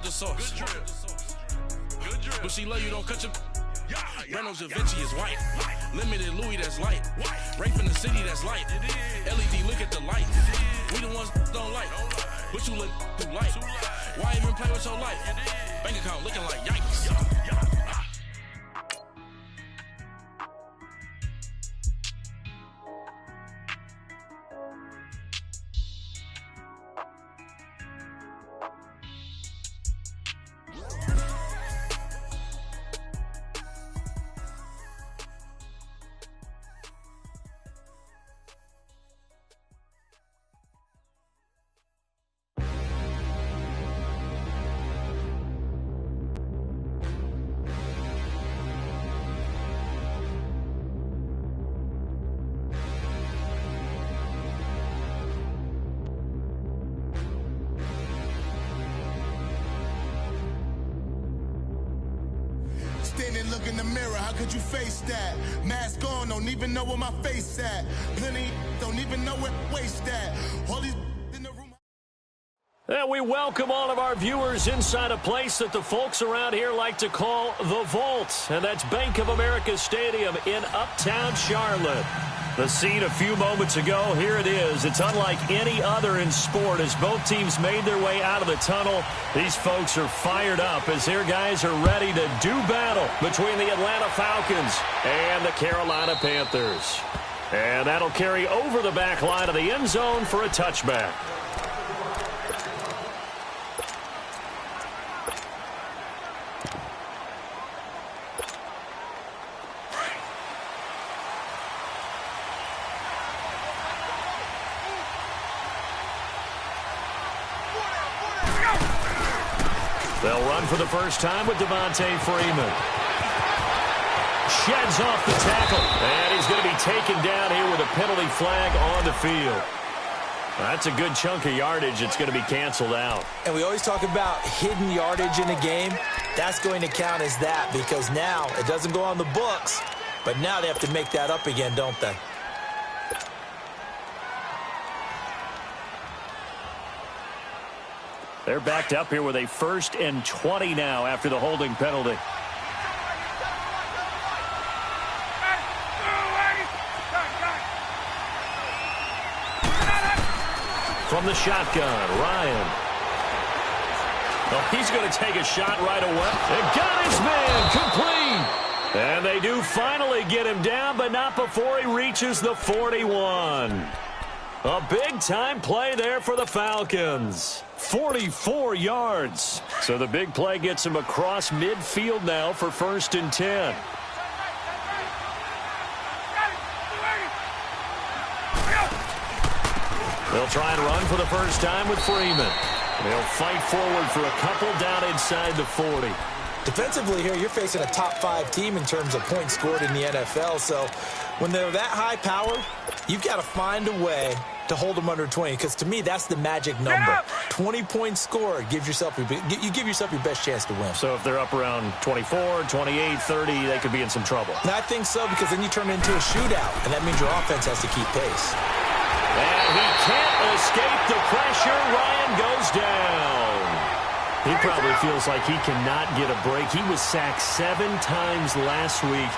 the sauce. Good drip. But she love you, don't cut your... Reynolds Da Vinci is white. Limited Louis, that's light. Rape in the city, that's light. LED, look at the light. We the ones don't like. But you look too light. Why even play with your life? Bank account looking like yikes. Look in the mirror, how could you face that? Mask on, don't even know where my face at. Plenty don't even know where waist at. All these in the room. And we welcome all of our viewers inside a place that the folks around here like to call the Vault. And that's Bank of America Stadium in Uptown Charlotte. The scene a few moments ago, here it is. It's unlike any other in sport as both teams made their way out of the tunnel. These folks are fired up as their guys are ready to do battle between the Atlanta Falcons and the Carolina Panthers. And that'll carry over the back line of the end zone for a touchback. They'll run for the first time with Devontae Freeman. Sheds off the tackle. And he's going to be taken down here with a penalty flag on the field. That's a good chunk of yardage. It's going to be canceled out. And we always talk about hidden yardage in a game. That's going to count as that because now it doesn't go on the books, but now they have to make that up again, don't they? They're backed up here with a 1st and 20 now after the holding penalty. From the shotgun, Ryan. Oh, he's going to take a shot right away. And got his man complete. And they do finally get him down, but not before he reaches the 41. A big-time play there for the Falcons. 44 yards. So the big play gets him across midfield now for 1st and 10. They'll try and run for the first time with Freeman. They'll fight forward for a couple down inside the 40. Defensively here, you're facing a top-5 team in terms of points scored in the NFL. So when they're that high powered, you've got to find a way to hold them under 20, because to me, that's the magic number. 20 points scored, you give yourself your best chance to win. So if they're up around 24, 28, 30, they could be in some trouble. And I think so, because then you turn it into a shootout, and that means your offense has to keep pace. And he can't escape the pressure. Ryan goes down. He probably feels like he cannot get a break. He was sacked 7 times last week.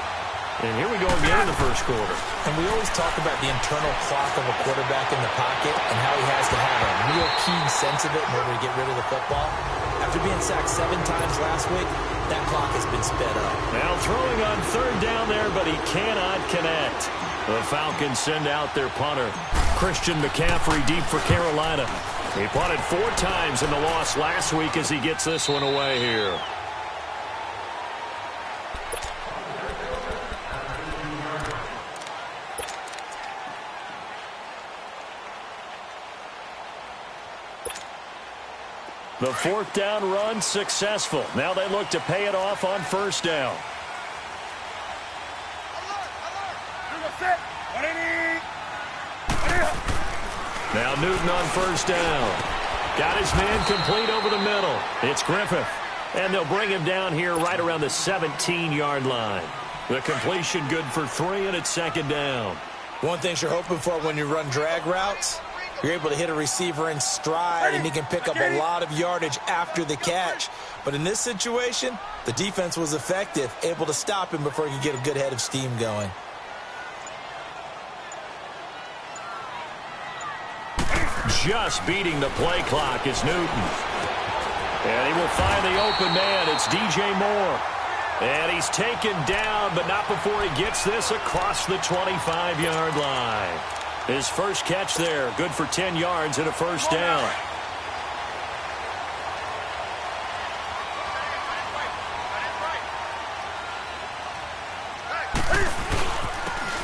And here we go again in the first quarter. And we always talk about the internal clock of a quarterback in the pocket and how he has to have a real keen sense of it in order to get rid of the football. After being sacked 7 times last week, that clock has been sped up. Now throwing on 3rd down there, but he cannot connect. The Falcons send out their punter. Christian McCaffrey deep for Carolina. He punted 4 times in the loss last week as he gets this one away here. The 4th down run successful. Now they look to pay it off on 1st down. Now Newton on 1st down. Got his man complete over the middle. It's Griffith. And they'll bring him down here right around the 17-yard line. The completion good for 3, and it's 2nd down. One thing you're hoping for when you run drag routes, You're able to hit a receiver in stride, and he can pick up a lot of yardage after the catch. But in this situation, the defense was effective, able to stop him before he could get a good head of steam going. Just beating the play clock is Newton. And he will find the open man. It's DJ Moore. And he's taken down, but not before he gets this across the 25-yard line. His first catch there, good for 10 yards and a first down.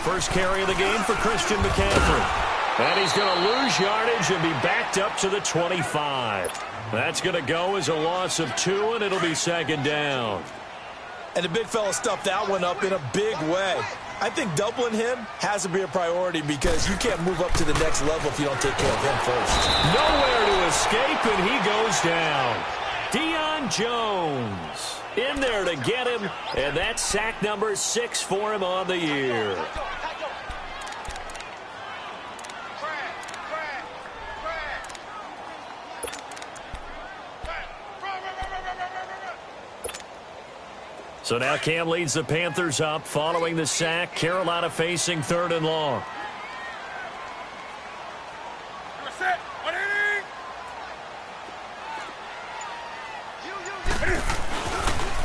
First carry of the game for Christian McCaffrey. And he's going to lose yardage and be backed up to the 25. That's going to go as a loss of 2, and it'll be second down. And the big fella stuffed that one up in a big way. I think doubling him has to be a priority because you can't move up to the next level if you don't take care of him first. Nowhere to escape, and he goes down. Deion Jones in there to get him, and that's sack number 6 for him on the year. So now Cam leads the Panthers up following the sack. Carolina facing 3rd and long.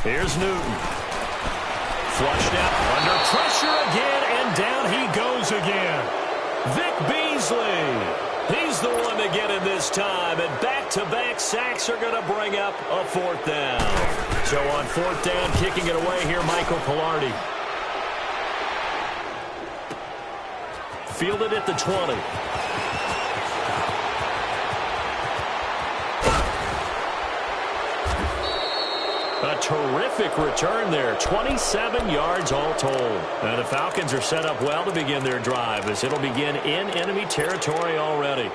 Here's Newton. Flushed out under pressure again, and down he goes again. Vic Beasley. He's the one to get him this time, and back-to-back sacks are going to bring up a 4th down. So on 4th down, kicking it away here, Michael Pilardi. Fielded at the 20. A terrific return there, 27 yards all told. And the Falcons are set up well to begin their drive as it'll begin in enemy territory already.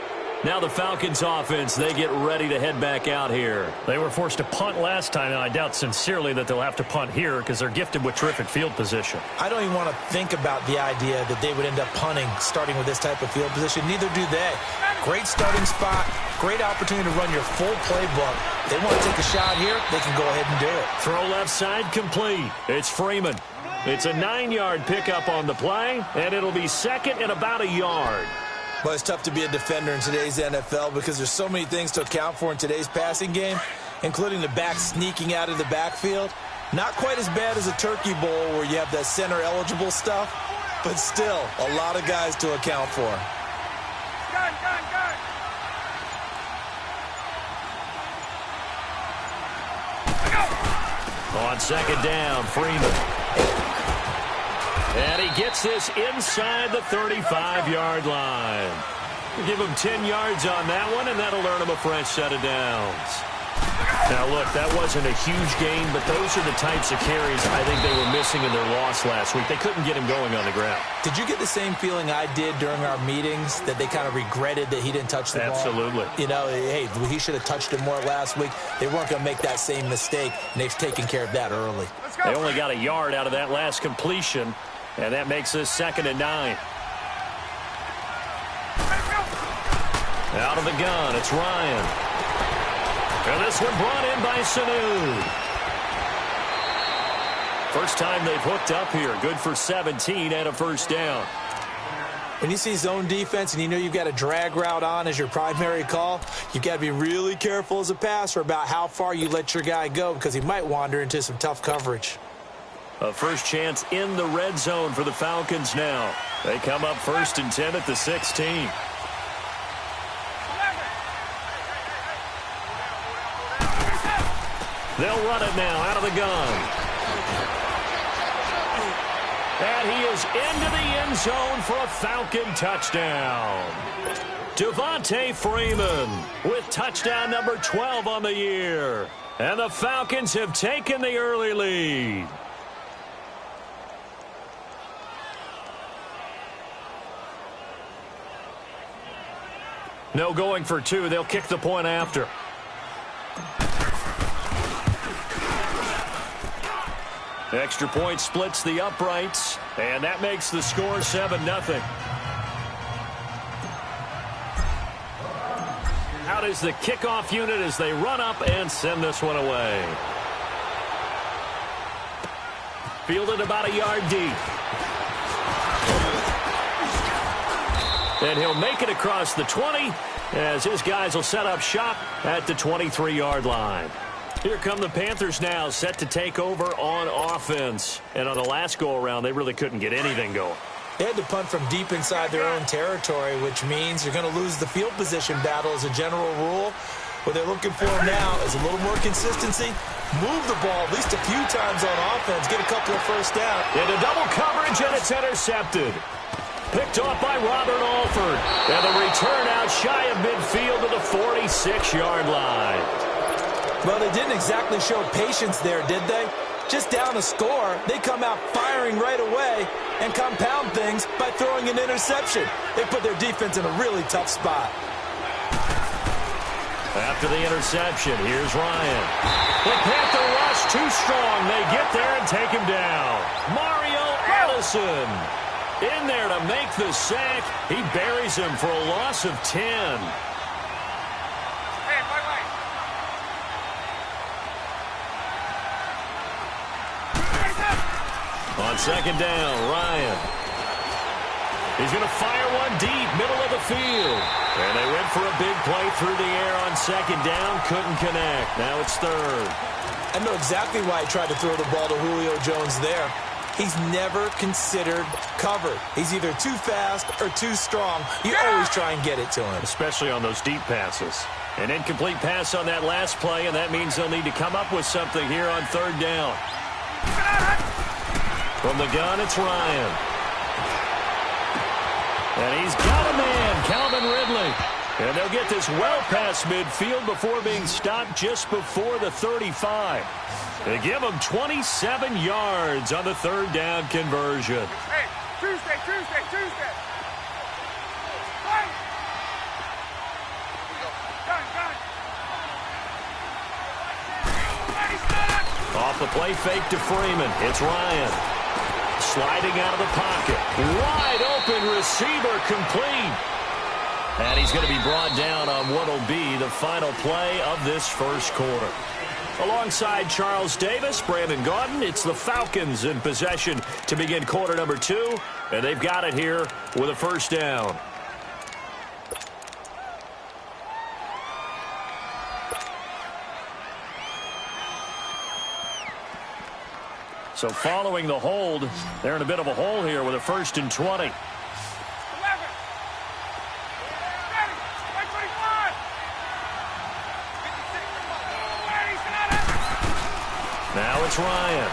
Now the Falcons offense, they get ready to head back out here. They were forced to punt last time, and I doubt sincerely that they'll have to punt here because they're gifted with terrific field position. I don't even want to think about the idea that they would end up punting starting with this type of field position. Neither do they. Great starting spot, great opportunity to run your full playbook. They want to take a shot here, they can go ahead and do it. Throw left side complete. It's Freeman. It's a 9-yard pickup on the play, and it'll be second and about a yard. Well, it's tough to be a defender in today's NFL because there's so many things to account for in today's passing game, including the back sneaking out of the backfield. Not quite as bad as a turkey bowl where you have that center-eligible stuff, but still a lot of guys to account for. On second down, Freeman. And he gets this inside the 35-yard line. We'll give him 10 yards on that one, and that'll earn him a fresh set of downs. Now, look, that wasn't a huge gain, but those are the types of carries I think they were missing in their loss last week. They couldn't get him going on the ground. Did you get the same feeling I did during our meetings, that they kind of regretted that he didn't touch the ball? Absolutely. You know, hey, he should have touched it more last week. They weren't going to make that same mistake, and they've taken care of that early. They only got a yard out of that last completion, and that makes this 2nd and 9. Out of the gun, it's Ryan. And this one brought in by Sanu. First time they've hooked up here. Good for 17 and a first down. When you see zone defense and you know you've got a drag route on as your primary call, you've got to be really careful as a passer about how far you let your guy go because he might wander into some tough coverage. A first chance in the red zone for the Falcons now. They come up 1st and 10 at the 16. They'll run it now out of the gun. And he is into the end zone for a Falcon touchdown. Devontae Freeman with touchdown number 12 on the year. And the Falcons have taken the early lead. No going for 2. They'll kick the point after. Extra point splits the uprights, and that makes the score 7-0. is the kickoff unit as they run up and send this one away. Fielded about a yard deep. And he'll make it across the 20 as his guys will set up shop at the 23-yard line. Here come the Panthers now, set to take over on offense. And on the last go-around, they really couldn't get anything going. They had to punt from deep inside their own territory, which means you're going to lose the field position battle as a general rule. What they're looking for now is a little more consistency. Move the ball at least a few times on offense. Get a couple of first down. Into double coverage, and it's intercepted. Picked off by Robert Alford. And the return out shy of midfield to the 46-yard line. Well, they didn't exactly show patience there, did they? Just down a score, they come out firing right away and compound things by throwing an interception. They put their defense in a really tough spot. After the interception, here's Ryan. The Panther rush too strong. They get there and take him down. Mario Allison in there to make the sack. He buries him for a loss of 10. On second down, Ryan. He's going to fire one deep, middle of the field. And they went for a big play through the air on second down. Couldn't connect. Now it's third. I know exactly why he tried to throw the ball to Julio Jones there. He's never considered covered. He's either too fast or too strong. You always try and get it to him. Especially on those deep passes. An incomplete pass on that last play, and that means they'll need to come up with something here on third down. From the gun, it's Ryan. And he's got a man, Calvin Ridley. And they'll get this well past midfield before being stopped just before the 35. They give him 27 yards on the third down conversion. Hey, Tuesday. Hey. Gun. Off the play fake to Freeman. It's Ryan. Sliding out of the pocket. Wide open receiver complete. And he's going to be brought down on what will be the final play of this first quarter. Alongside Charles Davis, Brandon Gaudin, it's the Falcons in possession to begin quarter number 2. And they've got it here with a first down. So following the hold, they're in a bit of a hole here with a 1st and 20. 11. Ready. 25. Now it's Ryan.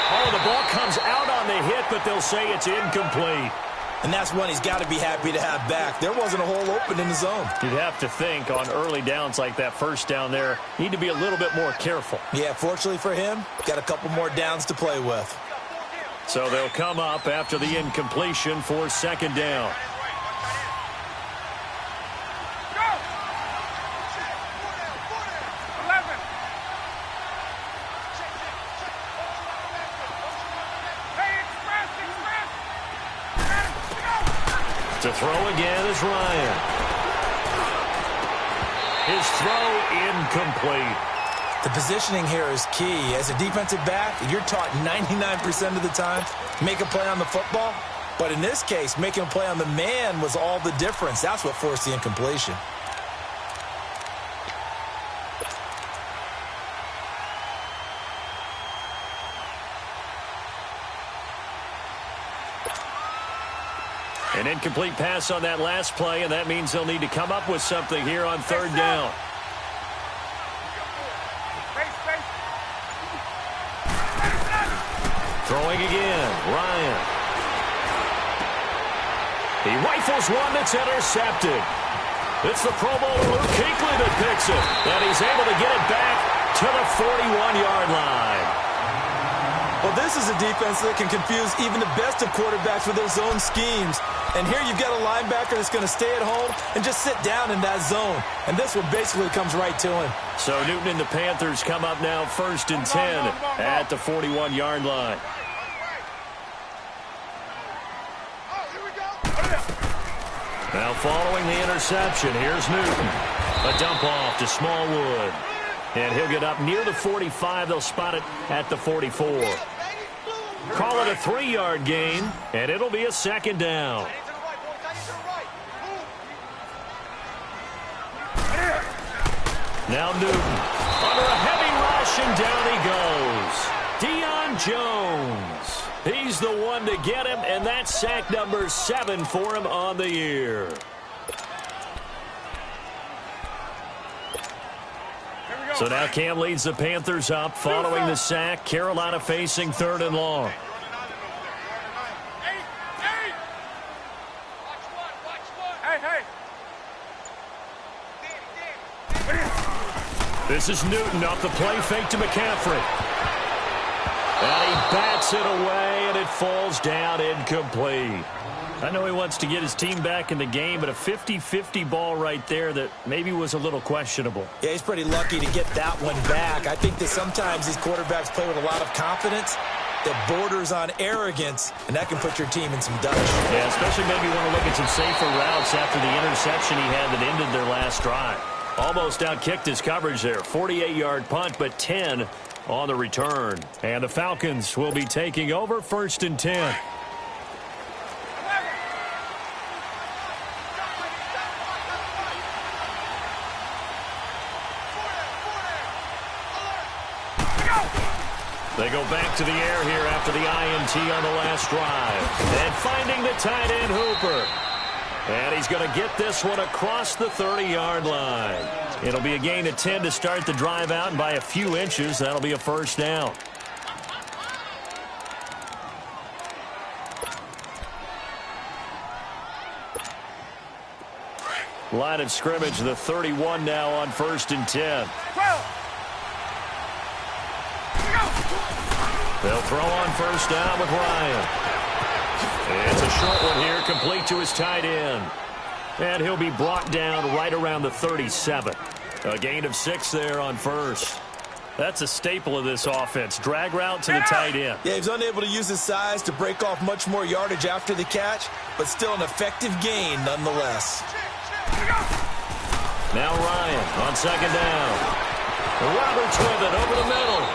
Oh, the ball comes out on the hit, but they'll say it's incomplete. And that's one he's got to be happy to have back. There wasn't a hole open in the zone. You'd have to think on early downs like that first down there, need to be a little bit more careful. Yeah, fortunately for him, got a couple more downs to play with. So they'll come up after the incompletion for second down. Go. 11. Hey, express. To throw again is Ryan. His throw incomplete. The positioning here is key. As a defensive back, you're taught 99% of the time, make a play on the football. But in this case, making a play on the man was all the difference. That's what forced the incompletion. An incomplete pass on that last play, and that means they'll need to come up with something here on third down. Throwing again, Ryan. He rifles one that's intercepted. It's the Pro Bowler Luke Kuechly that picks it, and he's able to get it back to the 41-yard line. Well, this is a defense that can confuse even the best of quarterbacks with their zone schemes. And here you've got a linebacker that's going to stay at home and just sit down in that zone. And this one basically comes right to him. So Newton and the Panthers come up now 1st and 10 at the 41-yard line. Now following the interception, here's Newton. A dump off to Smallwood. And he'll get up near the 45. They'll spot it at the 44. Call it a 3-yard gain, and it'll be a second down. Now Newton under a heavy rush, and down he goes. Deion Jones. He's the one to get him, and that's sack number 7 for him on the year. So now Cam leads the Panthers up following the sack. Carolina facing 3rd and long. This is Newton off the play fake to McCaffrey. And he bats it away, and it falls down incomplete. I know he wants to get his team back in the game, but a 50-50 ball right there that maybe was a little questionable. Yeah, he's pretty lucky to get that one back. I think that sometimes these quarterbacks play with a lot of confidence that borders on arrogance, and that can put your team in some dutch. Yeah, especially maybe want to look at some safer routes after the interception he had that ended their last drive. Almost outkicked his coverage there. 48-yard punt, but 10 on the return. And the Falcons will be taking over 1st and 10. They go back to the air here after the INT on the last drive. And finding the tight end, Hooper. And he's going to get this one across the 30-yard line. It'll be a gain of 10 to start the drive out, and by a few inches, that'll be a first down. Line of scrimmage, the 31 now on 1st and 10. They'll throw on first down with Ryan. It's a short one here, complete to his tight end. And he'll be brought down right around the 37. A gain of 6 there on first. That's a staple of this offense. Drag route to the tight end. Yeah, he's unable to use his size to break off much more yardage after the catch, but still an effective gain nonetheless. Now Ryan on 2nd down. Roberts with it over the middle.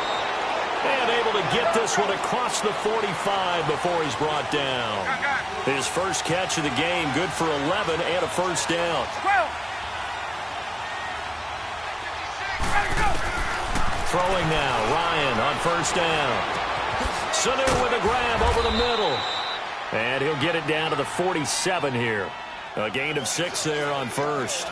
And able to get this one across the 45 before he's brought down. His first catch of the game, good for 11 and a first down. Throwing now, Ryan on first down. Sanu with a grab over the middle. And he'll get it down to the 47 here. A gain of 6 there on first.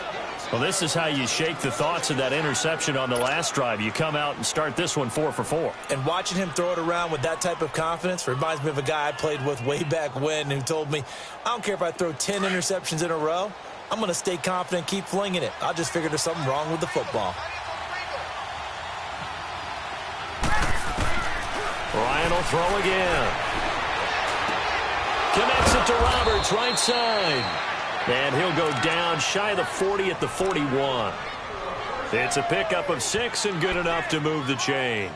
Well, this is how you shake the thoughts of that interception on the last drive. You come out and start this one 4 for 4. And watching him throw it around with that type of confidence reminds me of a guy I played with way back when who told me, I don't care if I throw 10 interceptions in a row. I'm going to stay confident, keep flinging it. I just figured there's something wrong with the football. Ryan will throw again. Connects it to Roberts, right side. And he'll go down shy of the 40 at the 41. It's a pickup of 6 and good enough to move the chains.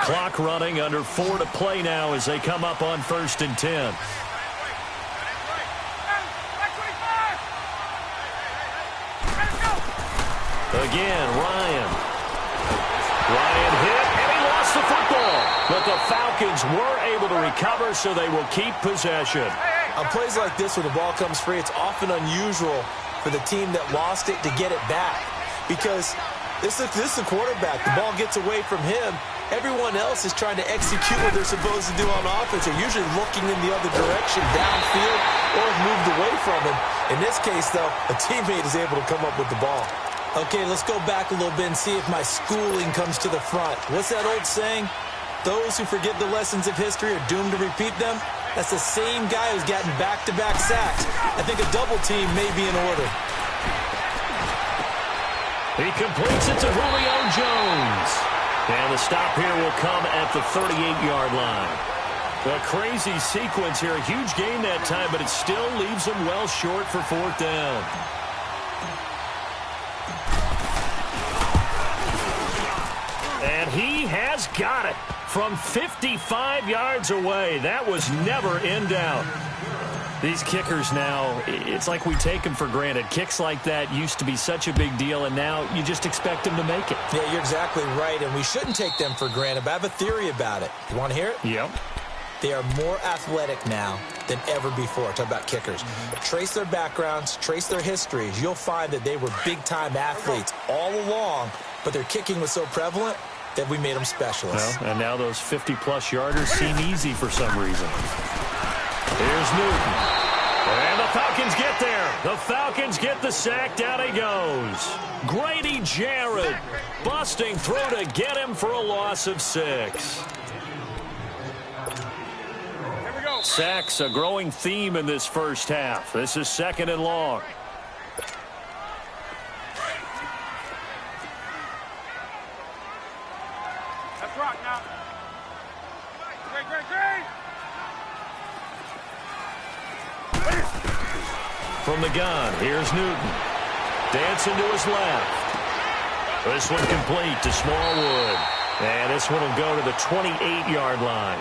Clock running, under 4 to play now as they come up on 1st and 10. Again, Ryan. Ryan hit, and he lost the football. But the Falcons were able to recover, so they will keep possession. On plays like this, when the ball comes free, it's often unusual for the team that lost it to get it back. Because this is a quarterback. The ball gets away from him. Everyone else is trying to execute what they're supposed to do on offense. They're usually looking in the other direction, downfield, or moved away from him. In this case, though, a teammate is able to come up with the ball. Okay, let's go back a little bit and see if my schooling comes to the front. What's that old saying? Those who forget the lessons of history are doomed to repeat them. That's the same guy who's gotten back-to-back sacks. I think a double team may be in order. He completes it to Julio Jones. And the stop here will come at the 38-yard line. A crazy sequence here. A huge gain that time, but it still leaves him well short for 4th down. And he has got it from 55 yards away. That was never in doubt. These kickers now, it's like we take them for granted. Kicks like that used to be such a big deal, and now you just expect them to make it. Yeah, you're exactly right, and we shouldn't take them for granted, but I have a theory about it. You want to hear it? Yep. They are more athletic now than ever before. Talk about kickers. Trace their backgrounds, trace their histories. You'll find that they were big-time athletes all along, but their kicking was so prevalent that we made them specialists. Well, and now those 50-plus yarders seem easy for some reason. Here's Newton. And the Falcons get there. The Falcons get the sack. Down he goes. Grady Jarrett busting through to get him for a loss of 6. Here we go. Sacks a growing theme in this first half. This is 2nd and long. Let's rock now. Great. From the gun, here's Newton. Dancing to his left. This one complete to Smallwood. And this one will go to the 28-yard line.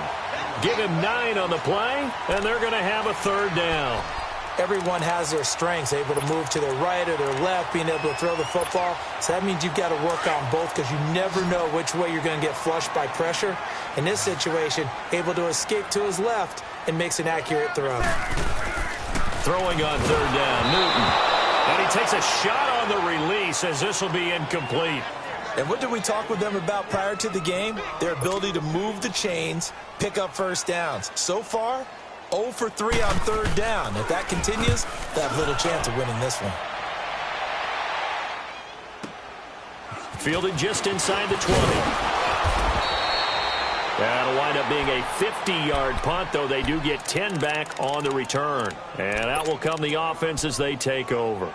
Give him 9 on the play, and they're going to have a 3rd down. Everyone has their strengths, able to move to their right or their left, being able to throw the football. So that means you've got to work on both because you never know which way you're going to get flushed by pressure. In this situation, able to escape to his left and makes an accurate throw. Throwing on 3rd down, Newton. And he takes a shot on the release as this will be incomplete. And what did we talk with them about prior to the game? Their ability to move the chains, pick up first downs. So far, 0 for 3 on 3rd down. If that continues, they have little chance of winning this one. Fielded just inside the 20. That'll wind up being a 50-yard punt, though they do get 10 back on the return. And out will come the offense as they take over.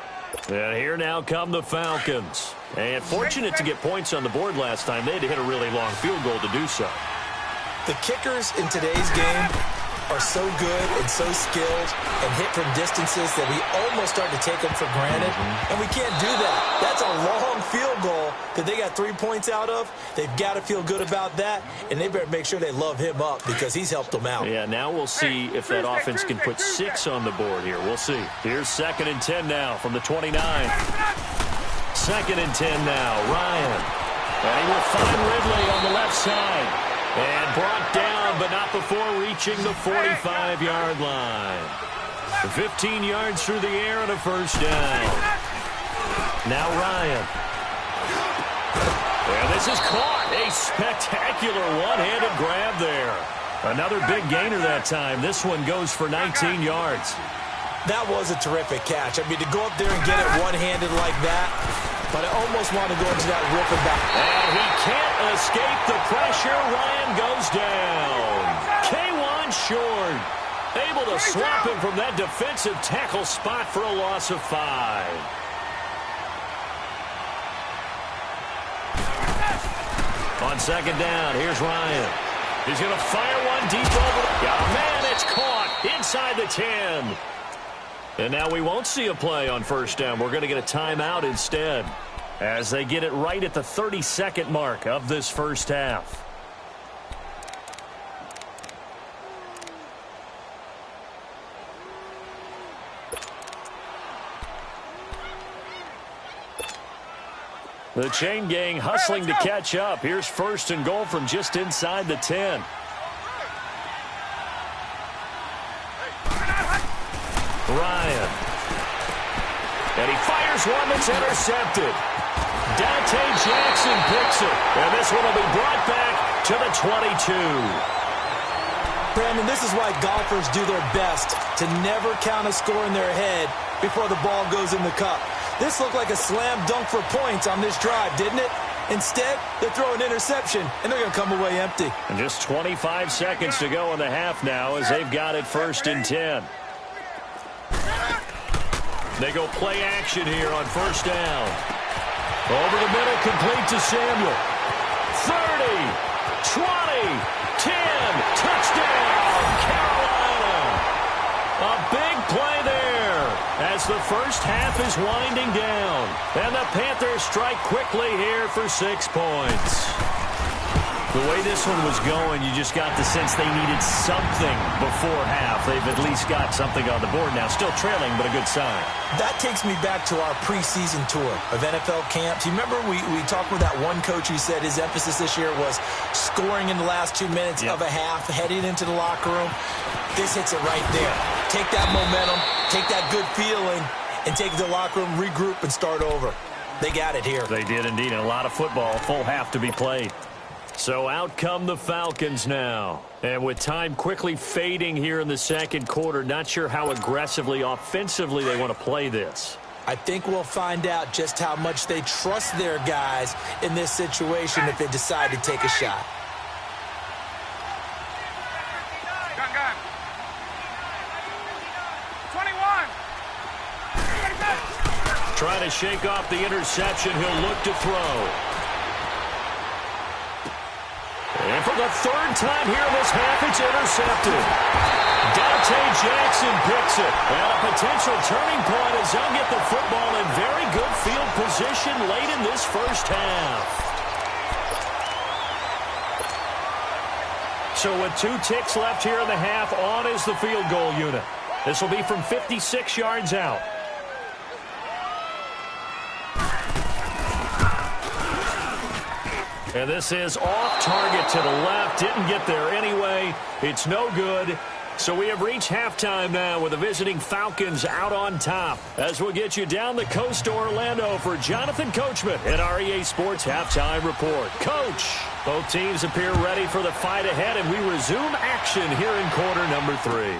And here now come the Falcons. And fortunate to get points on the board last time. They had to hit a really long field goal to do so. The kickers in today's game are so good and so skilled and hit from distances that we almost start to take them for granted. And we can't do that. That's a long field goal that they got 3 points out of. They've got to feel good about that, and they better make sure they love him up because he's helped them out. Yeah, now we'll see if that offense can put 6 on the board here. We'll see. Here's 2nd and 10 now from the 29. 2nd and 10 now, Ryan. And he will find Ridley on the left side. And brought down, but not before reaching the 45-yard line. 15 yards through the air and a 1st down. Now Ryan. And this is caught. A spectacular one-handed grab there. Another big gainer that time. This one goes for 19 yards. That was a terrific catch. I mean, to go up there and get it one-handed like that, but I almost want to go into that rip and back. And he can't escape the pressure. Ryan goes down. K1 short. Able to swap him from that defensive tackle spot for a loss of 5. On 2nd down, here's Ryan. He's going to fire one deep over. Oh, man, it's caught inside the 10. And now we won't see a play on 1st down. We're going to get a timeout instead as they get it right at the 32nd mark of this first half. The chain gang hustling to catch up. Here's 1st and goal from just inside the 10. Ryan. And he fires one that's intercepted. Dante Jackson picks it. And this one will be brought back to the 22. Brandon, this is why golfers do their best to never count a score in their head before the ball goes in the cup. This looked like a slam dunk for points on this drive, didn't it? Instead, they throw an interception, and they're going to come away empty. And just 25 seconds to go in the half now as they've got it 1st and 10. They go play action here on 1st down. Over the middle, complete to Samuel. 30, 20, 10, touchdown, Carolina. A big play there as the first half is winding down. And the Panthers strike quickly here for 6 points. The way this one was going, you just got the sense they needed something before half. They've at least got something on the board now. Still trailing, but a good sign. That takes me back to our preseason tour of NFL camps. You remember we talked with that one coach who said his emphasis this year was scoring in the last 2 minutes of a half, heading into the locker room. This hits it right there. Take that momentum, take that good feeling, and take it to the locker room, regroup, and start over. They got it here. They did indeed, and a lot of football, full half to be played. So out come the Falcons now. And with time quickly fading here in the second quarter, not sure how aggressively, offensively they want to play this. I think we'll find out just how much they trust their guys in this situation if they decide to take a shot. Gun. 21. Trying to shake off the interception. He'll look to throw. And for the third time here in this half, it's intercepted. Dante Jackson picks it. And a potential turning point as they'll get the football in very good field position late in this first half. So with 2 ticks left here in the half, on is the field goal unit. This will be from 56 yards out. And this is off target to the left. Didn't get there anyway. It's no good. So we have reached halftime now with the visiting Falcons out on top. As we'll get you down the coast to Orlando for Jonathan Coachman at our EA Sports Halftime Report. Coach, both teams appear ready for the fight ahead, and we resume action here in quarter number 3.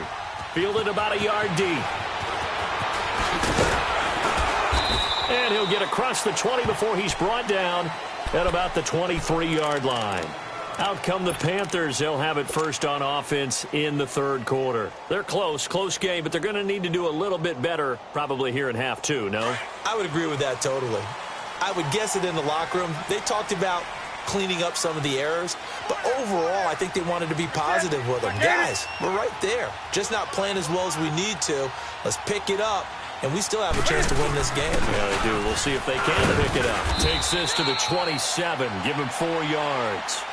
Fielded about a yard deep. And he'll get across the 20 before he's brought down at about the 23-yard line. Out come the Panthers. They'll have it first on offense in the third quarter. They're close game, but they're going to need to do a little bit better probably here in half 2, no? I would agree with that totally. I would guess it in the locker room. They talked about cleaning up some of the errors, but overall, I think they wanted to be positive with them. Guys, we're right there. Just not playing as well as we need to. Let's pick it up. And we still have a chance to win this game. Yeah, they do. We'll see if they can pick it up. Takes this to the 27. Give him 4 yards.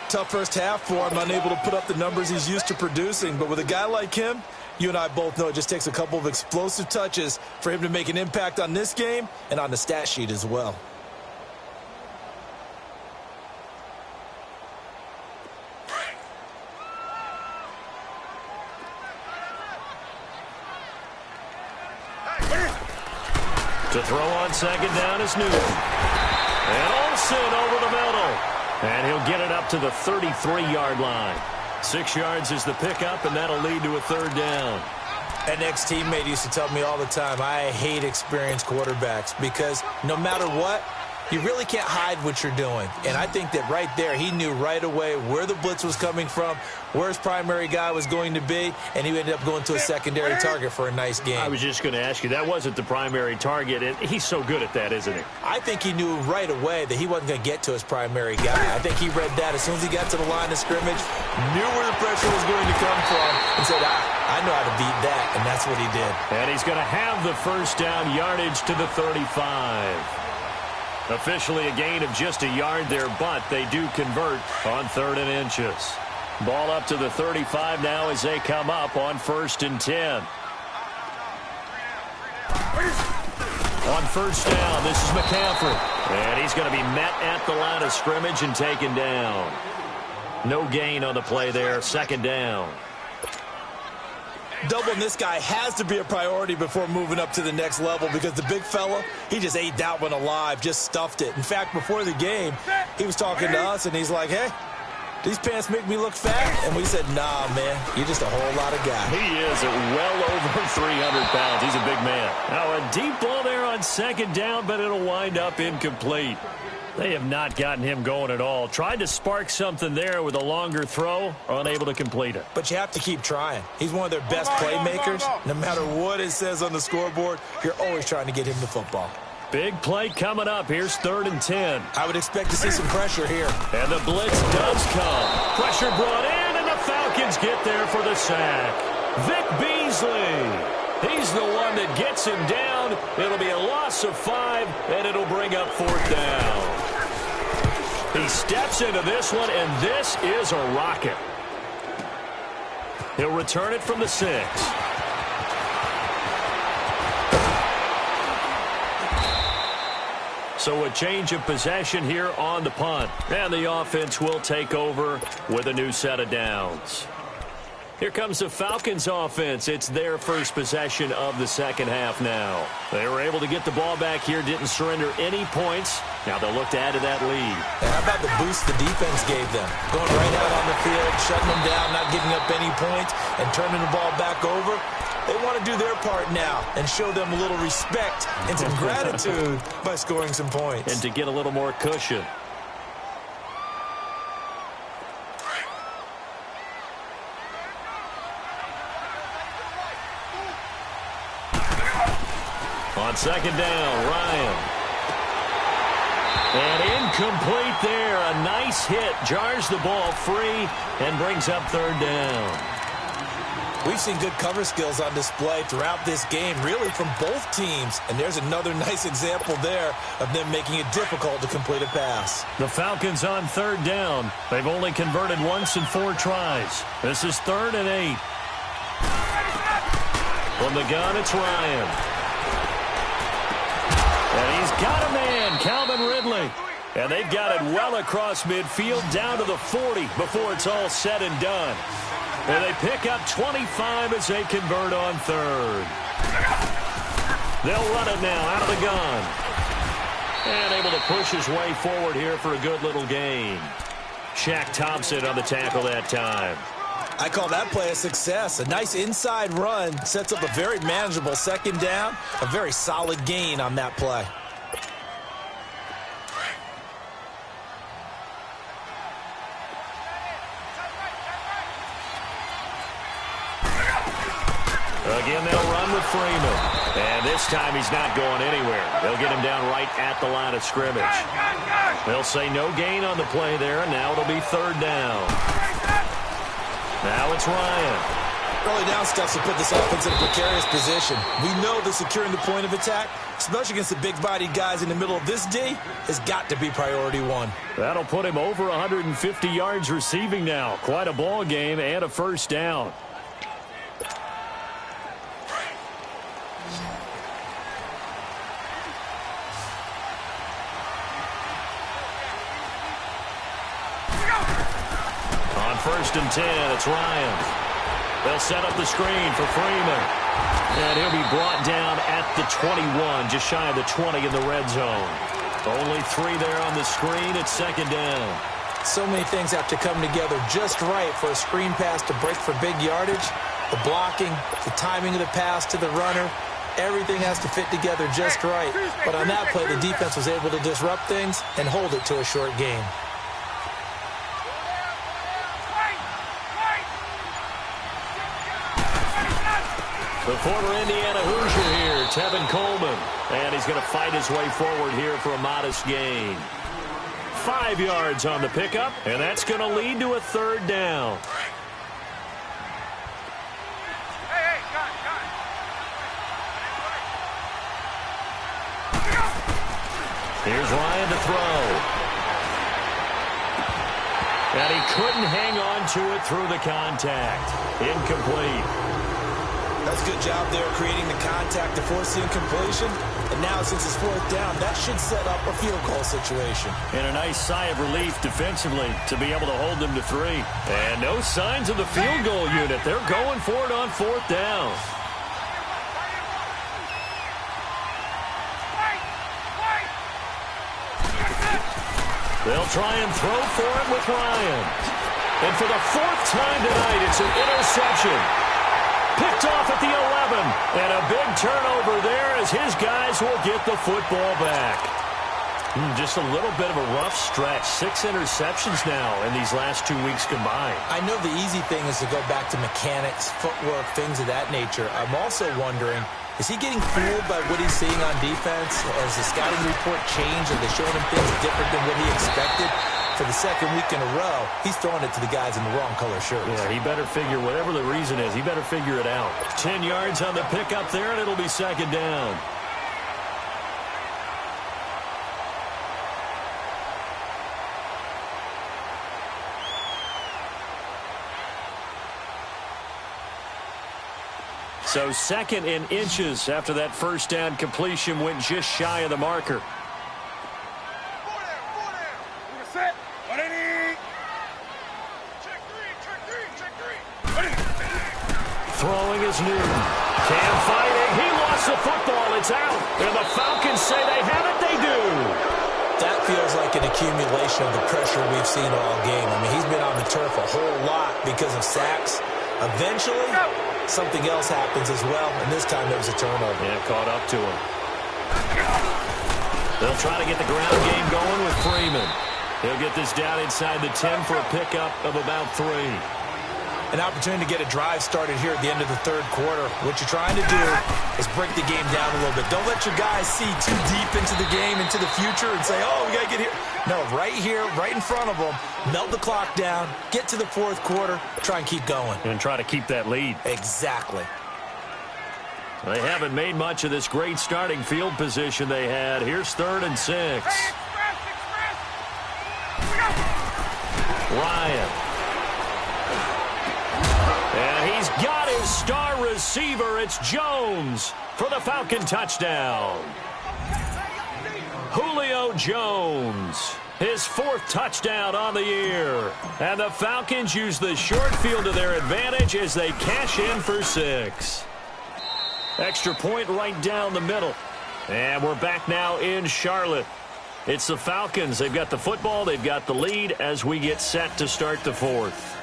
Tough first half for him. Unable to put up the numbers he's used to producing. But with a guy like him, you and I both know it just takes a couple of explosive touches for him to make an impact on this game and on the stat sheet as well. To throw on second down is Newton. And Olsen over the middle. And he'll get it up to the 33-yard line. 6 yards is the pickup, and that'll lead to a third down. An ex-teammate used to tell me all the time, I hate experienced quarterbacks because no matter what, you really can't hide what you're doing. And I think that right there, he knew right away where the blitz was coming from, where his primary guy was going to be, and he ended up going to a secondary target for a nice game. I was just going to ask you, that wasn't the primary target, and he's so good at that, isn't he? I think he knew right away that he wasn't going to get to his primary guy. I think he read that as soon as he got to the line of scrimmage, knew where the pressure was going to come from, and said, I know how to beat that, and that's what he did. And he's going to have the first down yardage to the 35. Officially a gain of just a yard there, but they do convert on 3rd and inches. Ball up to the 35 now as they come up on 1st and 10. On first down, this is McCaffrey. And he's going to be met at the line of scrimmage and taken down. No gain on the play there, 2nd down. Doubling this guy has to be a priority before moving up to the next level because the big fella, he just ate that one alive, just stuffed it. In fact, before the game, he was talking to us, and he's like, hey, these pants make me look fat? And we said, nah, man, you're just a whole lot of guy. He is well over 300 pounds. He's a big man. Now, a deep ball there on 2nd down, but it'll wind up incomplete. They have not gotten him going at all. Tried to spark something there with a longer throw, unable to complete it. But you have to keep trying. He's one of their best playmakers. No matter what it says on the scoreboard, you're always trying to get him the football. Big play coming up. Here's 3rd and 10. I would expect to see some pressure here. And the blitz does come. Pressure brought in, and the Falcons get there for the sack. Vic Beasley. He's the one that gets him down. It'll be a loss of 5, and it'll bring up 4th down. He steps into this one, and this is a rocket. He'll return it from the 6. So a change of possession here on the punt. And the offense will take over with a new set of downs. Here comes the Falcons offense. It's their first possession of the second half now. They were able to get the ball back here, didn't surrender any points. Now they'll look to add to that lead. And how about the boost the defense gave them? Going right out on the field, shutting them down, not giving up any points, and turning the ball back over. They want to do their part now and show them a little respect and some gratitude by scoring some points. And to get a little more cushion. On second down, Ryan. And incomplete there. A nice hit. Jars the ball free and brings up third down. We've seen good cover skills on display throughout this game, really from both teams. And there's another nice example there of them making it difficult to complete a pass. The Falcons on third down. They've only converted once in 4 tries. This is 3rd and 8. From the gun, it's Ryan. And he's got a man, Calvin Ridley. And they've got it well across midfield down to the 40 before it's all said and done. And they pick up 25 as they convert on 3rd. They'll run it now out of the gun. And able to push his way forward here for a good little gain. Shaq Thompson on the tackle that time. I call that play a success. A nice inside run sets up a very manageable second down. A very solid gain on that play. Again, they'll run with Freeman. And this time he's not going anywhere. They'll get him down right at the line of scrimmage. They'll say no gain on the play there, and now it'll be 3rd down. Now it's Ryan. Early down steps to put this offense in a precarious position. We know that securing the point of attack, especially against the big-bodied guys in the middle of this D, has got to be priority 1. That'll put him over 150 yards receiving now. Quite a ball game and a first down. On 1st and 10, it's Ryan. They'll set up the screen for Freeman. And he'll be brought down at the 21, just shy of the 20 in the red zone. Only 3 there on the screen. It's 2nd down. So many things have to come together just right for a screen pass to break for big yardage. The blocking, the timing of the pass to the runner, everything has to fit together just right. But on that play, the defense was able to disrupt things and hold it to a short gain. The former Indiana Hoosier here, Tevin Coleman. And he's going to fight his way forward here for a modest gain. 5 yards on the pickup, and that's going to lead to a 3rd down. Here's Ryan to throw. And he couldn't hang on to it through the contact. Incomplete. That's a good job there creating the contact to force the incompletion. And now since it's 4th down, that should set up a field goal situation. And a nice sigh of relief defensively to be able to hold them to 3. And no signs of the field goal unit. They're going for it on 4th down. They'll try and throw for it with Ryan. And for the 4th time tonight, it's an interception. Picked off at the 11. And a big turnover there as his guys will get the football back. Just a little bit of a rough stretch. 6 interceptions now in these last 2 weeks combined. I know the easy thing is to go back to mechanics, footwork, things of that nature. I'm also wondering, is he getting fooled by what he's seeing on defense? Has the scouting report changed? Are they showing him things different than what he expected? For the 2nd week in a row, he's throwing it to the guys in the wrong color shirts. Yeah, he better figure, whatever the reason is, he better figure it out. 10 yards on the pickup there, and it'll be 2nd down. So 2nd in inches after that first down completion went just shy of the marker. Throwing is Newton. Cam fighting. He lost the football. It's out. And the Falcons say they have it. They do. That feels like an accumulation of the pressure we've seen all game. I mean, he's been on the turf a whole lot because of sacks. Eventually, something else happens as well, and this time there was a turnover. Yeah, caught up to him. They'll try to get the ground game going with Freeman. He'll get this down inside the 10 for a pickup of about 3. An opportunity to get a drive started here at the end of the third quarter. What you're trying to do is break the game down a little bit. Don't let your guys see too deep into the game, into the future, and say, oh, we got to get here. No, right here, right in front of them, melt the clock down, get to the fourth quarter, try and keep going. And try to keep that lead. Exactly. They haven't made much of this great starting field position they had. Here's 3rd and 6. Ryan. And he's got his star receiver. It's Jones for the Falcon touchdown. Julio Jones, his 4th touchdown on the year. And the Falcons use the short field to their advantage as they cash in for 6. Extra point right down the middle. And we're back now in Charlotte. It's the Falcons. They've got the football. They've got the lead as we get set to start the 4th.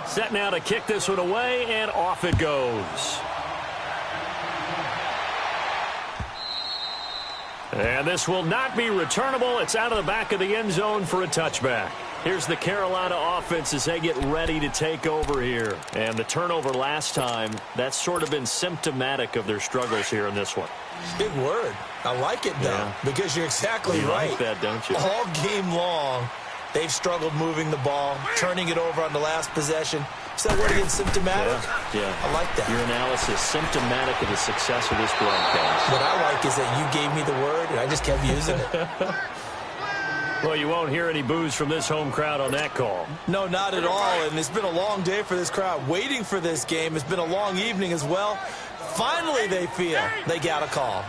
Set now to kick this one away, and off it goes. And this will not be returnable. It's out of the back of the end zone for a touchback. Here's the Carolina offense as they get ready to take over here. And the turnover last time, that's sort of been symptomatic of their struggles here in this one. Big word. I like it, though, because you're exactly right. You like that, don't you? All game long, they've struggled moving the ball, turning it over on the last possession. So what again, symptomatic? Yeah. I like that. Your analysis, symptomatic of the success of this broadcast. What I like is that you gave me the word, and I just kept using it. Well, you won't hear any boos from this home crowd on that call. No, not at all, and it's been a long day for this crowd. Waiting for this game. It's been a long evening as well. Finally, they feel they got a call.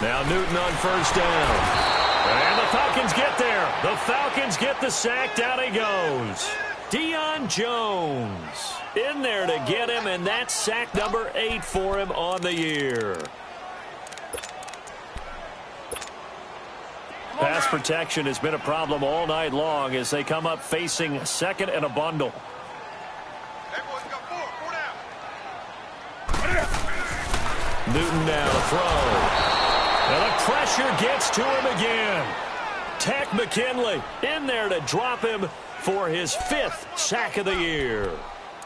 Now Newton on first down. And the Falcons get there. The Falcons get the sack. Down he goes. Deion Jones in there to get him, and that's sack number 8 for him on the year. Pass protection has been a problem all night long as they come up facing 2nd and a bundle. Newton now to throw. And the pressure gets to him again. Tack McKinley in there to drop him for his 5th sack of the year.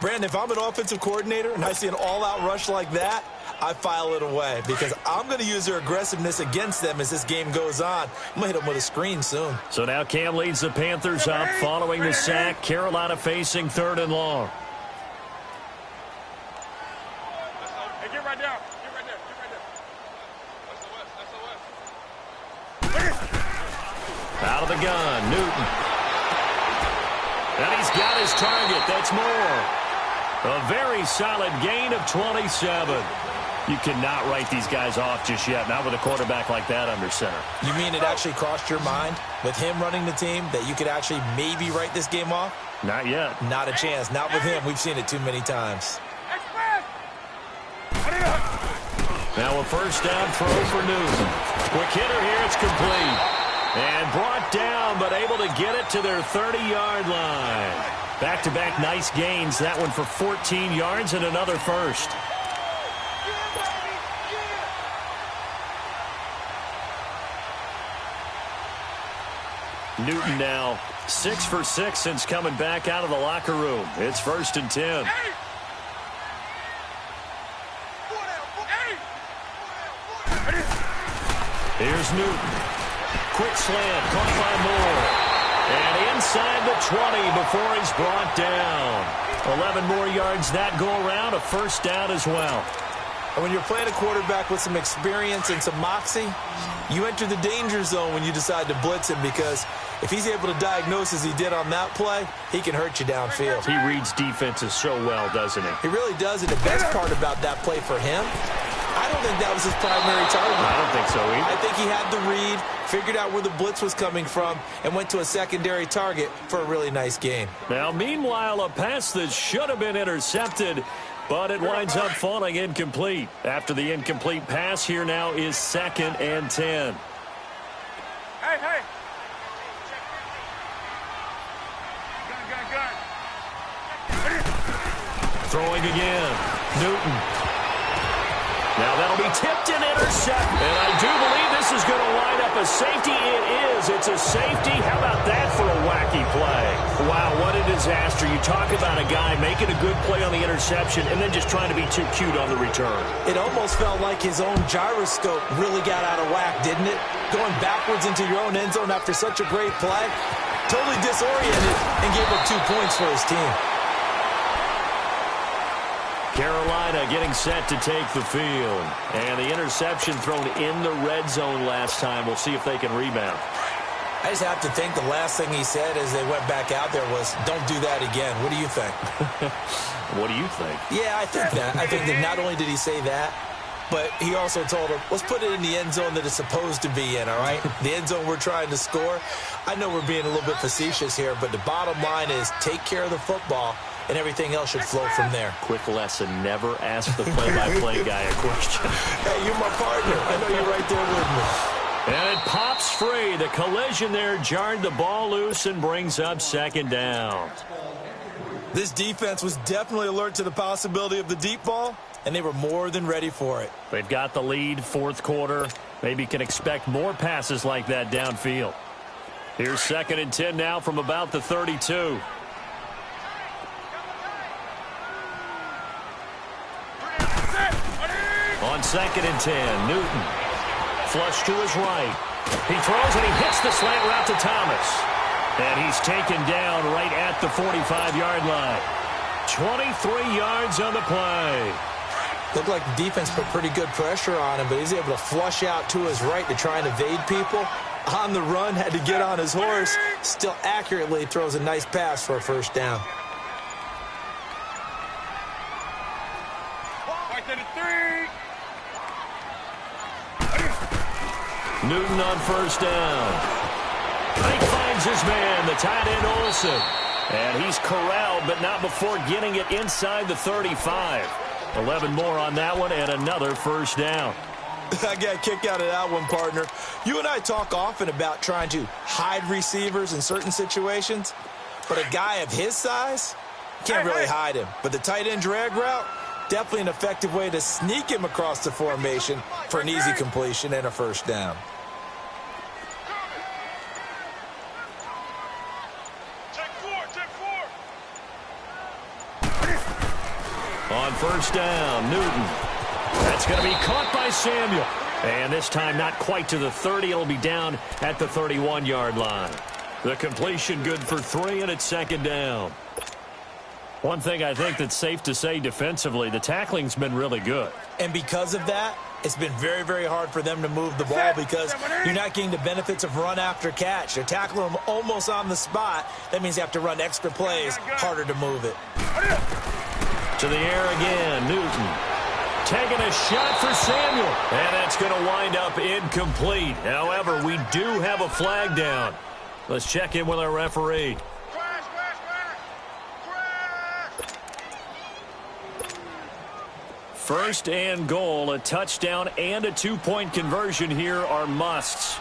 Brandon, if I'm an offensive coordinator and I see an all-out rush like that, I file it away because I'm going to use their aggressiveness against them as this game goes on. I'm going to hit them with a screen soon. So now Cam leads the Panthers up following the sack. Carolina facing 3rd and long. Hey, get right down. Get right there. Get right there. Out of the gun, Newton. And he's got his target. That's more. A very solid gain of 27. You cannot write these guys off just yet, not with a quarterback like that under center. You mean it actually crossed your mind with him running the team that you could actually maybe write this game off? Not yet. Not a chance. Not with him. We've seen it too many times. Now a first down throw for Newton. Quick hitter here. It's complete. And brought down, but able to get it to their 30-yard line. Back-to-back nice gains. That one for 14 yards and another first. Newton now 6 for 6 since coming back out of the locker room. It's 1st and 10. Here's Newton. Quick slant, caught by Moore. And inside the 20 before he's brought down. 11 more yards that go around, a first down as well. And when you're playing a quarterback with some experience and some moxie, you enter the danger zone when you decide to blitz him, because if he's able to diagnose as he did on that play, he can hurt you downfield. He reads defenses so well, doesn't he? He really does, and the best part about that play for him, I don't think that was his primary target. I don't think so either. I think he had the read, figured out where the blitz was coming from, and went to a secondary target for a really nice gain. Now, meanwhile, a pass that should have been intercepted, but it winds up falling incomplete. After the incomplete pass, here now is 2nd and 10. Hey, hey. Gun. Throwing again. Newton. Now that'll be tipped and intercepted. And I do believe this is going to line up a safety. It is. It's a safety. How about that for a wacky play? Wow, what a disaster. You talk about a guy making a good play on the interception and then just trying to be too cute on the return. It almost felt like his own gyroscope really got out of whack, didn't it? Going backwards into your own end zone after such a great play. Totally disoriented and gave up 2 points for his team. Carolina getting set to take the field. And the interception thrown in the red zone last time. We'll see if they can rebound. I just have to think the last thing he said as they went back out there was, don't do that again. What do you think? What do you think? Yeah, I think that. I think that not only did he say that, but he also told him, let's put it in the end zone that it's supposed to be in, all right? The end zone we're trying to score. I know we're being a little bit facetious here, but the bottom line is take care of the football, and everything else should flow from there. Quick lesson, never ask the play-by-play guy a question. Hey, you're my partner. I know you're right there with me. And it pops free. The collision there jarred the ball loose and brings up 2nd down. This defense was definitely alert to the possibility of the deep ball, and they were more than ready for it. They've got the lead, 4th quarter. Maybe can expect more passes like that downfield. Here's 2nd and 10 now from about the 32. On 2nd and 10, Newton. Flush to his right. He throws and he hits the slant route to Thomas. And he's taken down right at the 45-yard line. 23 yards on the play. Looked like the defense put pretty good pressure on him, but he's able to flush out to his right to try and evade people. On the run, had to get on his horse. Still accurately throws a nice pass for a 1st down. Newton on 1st down. He finds his man, the tight end Olsen. And he's corralled, but not before getting it inside the 35. 11 more on that one, and another 1st down. I got a kick out of that one, partner. You and I talk often about trying to hide receivers in certain situations, but a guy of his size, can't really hide him. But the tight end drag route, definitely an effective way to sneak him across the formation for an easy completion and a 1st down. On 1st down, Newton. That's going to be caught by Samuel. And this time not quite to the 30. It'll be down at the 31-yard line. The completion good for 3, and it's 2nd down. One thing I think that's safe to say defensively, the tackling's been really good. And because of that, it's been very, very hard for them to move the ball because you're not getting the benefits of run after catch. They're tackling them almost on the spot. That means you have to run extra plays, harder to move it. To the air again, Newton. Taking a shot for Samuel. And that's going to wind up incomplete. However, we do have a flag down. Let's check in with our referee. First and goal, a touchdown and a 2-point conversion here are musts.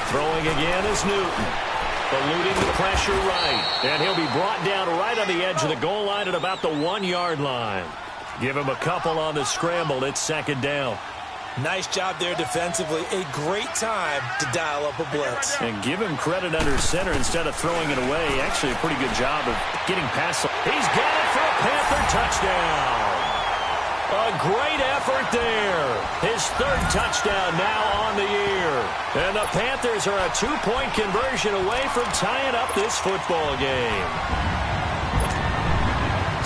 Throwing again is Newton. Eluding the pressure right. And he'll be brought down right on the edge of the goal line at about the 1-yard line. Give him a couple on the scramble. It's 2nd down. Nice job there defensively. A great time to dial up a blitz. And give him credit under center instead of throwing it away. Actually, a pretty good job of getting past. He's got it for a Panther touchdown. A great effort there. His 3rd touchdown now on the year. And the Panthers are a 2-point conversion away from tying up this football game.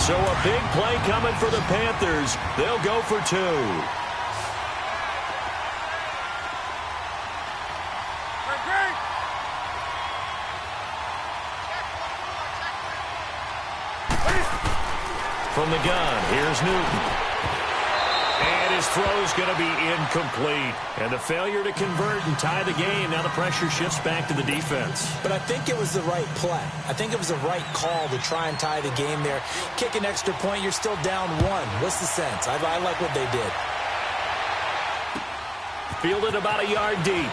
So a big play coming for the Panthers. They'll go for 2. From the gun, here's Newton. And his throw's going to be incomplete. And the failure to convert and tie the game. Now the pressure shifts back to the defense. But I think it was the right play. I think it was the right call to try and tie the game there. Kick an extra point, you're still down 1. What's the sense? I like what they did. Fielded about a yard deep.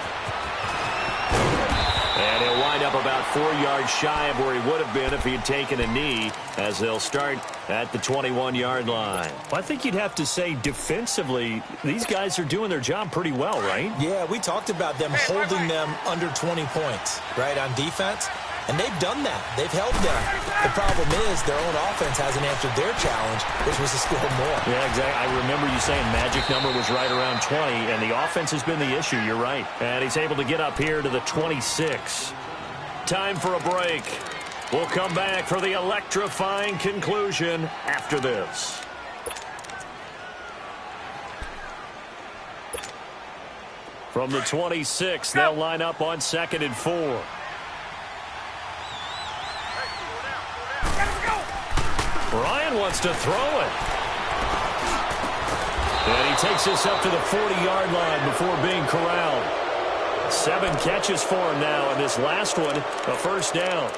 And he'll wind up about 4 yards shy of where he would have been if he had taken a knee, as they'll start at the 21-yard line. Well, I think you'd have to say defensively, these guys are doing their job pretty well, right? Yeah, we talked about them holding them under 20 points, right, on defense. And they've done that. They've held them. The problem is their own offense hasn't answered their challenge, which was to score more. Yeah, exactly. I remember you saying magic number was right around 20, and the offense has been the issue. You're right. And he's able to get up here to the 26. Time for a break. We'll come back for the electrifying conclusion after this. From the 26, they'll line up on 2nd and 4. Ryan wants to throw it. And he takes this up to the 40-yard line before being corralled. 7 catches for him now, and this last one, a first down.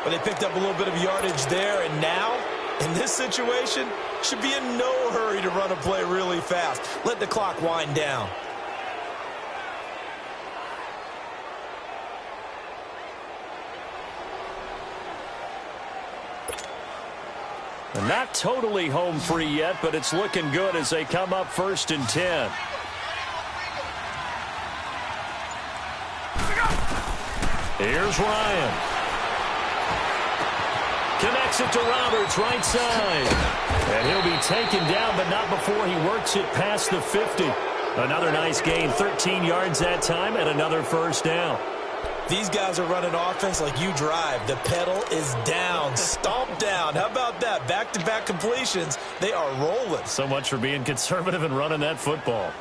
Well, they picked up a little bit of yardage there, and now, in this situation, should be in no hurry to run a play really fast. Let the clock wind down. Not totally home free yet, but it's looking good as they come up 1st and 10. Here's Ryan. Connects it to Roberts, right side. And he'll be taken down, but not before he works it past the 50. Another nice gain, 13 yards that time, and another first down. These guys are running offense like you drive. The pedal is down, stomped down. How about that? Back-to-back completions. They are rolling. So much for being conservative and running that football.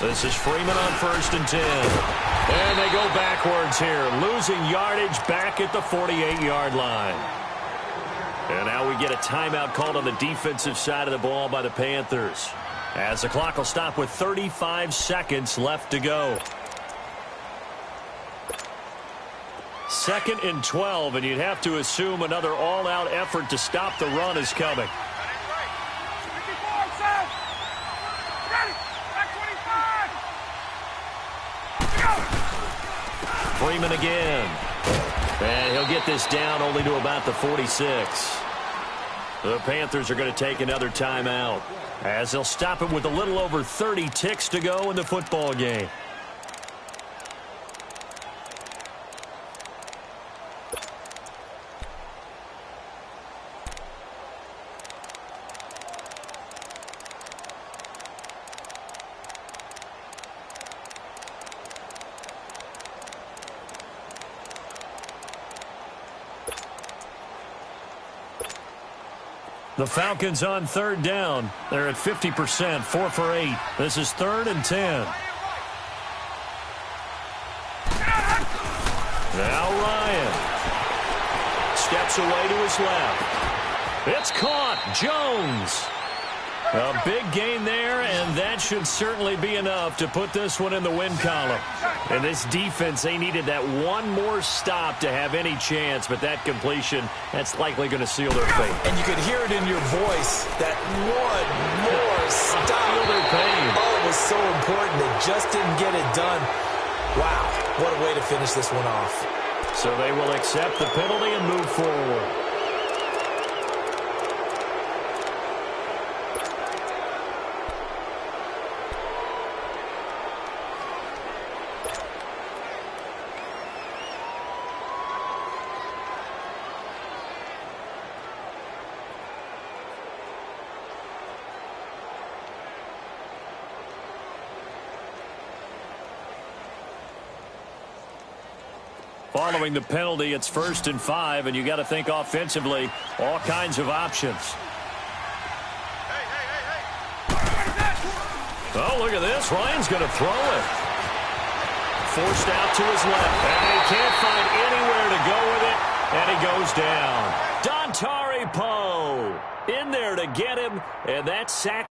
This is Freeman on 1st and 10. And they go backwards here, losing yardage back at the 48-yard line. And now we get a timeout called on the defensive side of the ball by the Panthers, as the clock will stop with 35 seconds left to go. 2nd and 12, and you'd have to assume another all-out effort to stop the run is coming. Freeman again. And he'll get this down only to about the 46. The Panthers are going to take another timeout, as they'll stop it with a little over 30 ticks to go in the football game. The Falcons on 3rd down. They're at 50%, 4 for 8. This is 3rd and 10. Now Ryan steps away to his left. It's caught. Jones. A big gain there, and that should certainly be enough to put this one in the win column. And this defense, they needed that one more stop to have any chance, but that completion, that's likely going to seal their fate. And you could hear it in your voice, that one more stop. Feel their pain. Oh, it was so important. They just didn't get it done. Wow, what a way to finish this one off. So they will accept the penalty and move forward. Following the penalty, it's 1st and 5, and you got to think offensively, all kinds of options. Oh, look at this. Ryan's going to throw it. Forced out to his left, and he can't find anywhere to go with it, and he goes down. Dontari Poe in there to get him, and that sack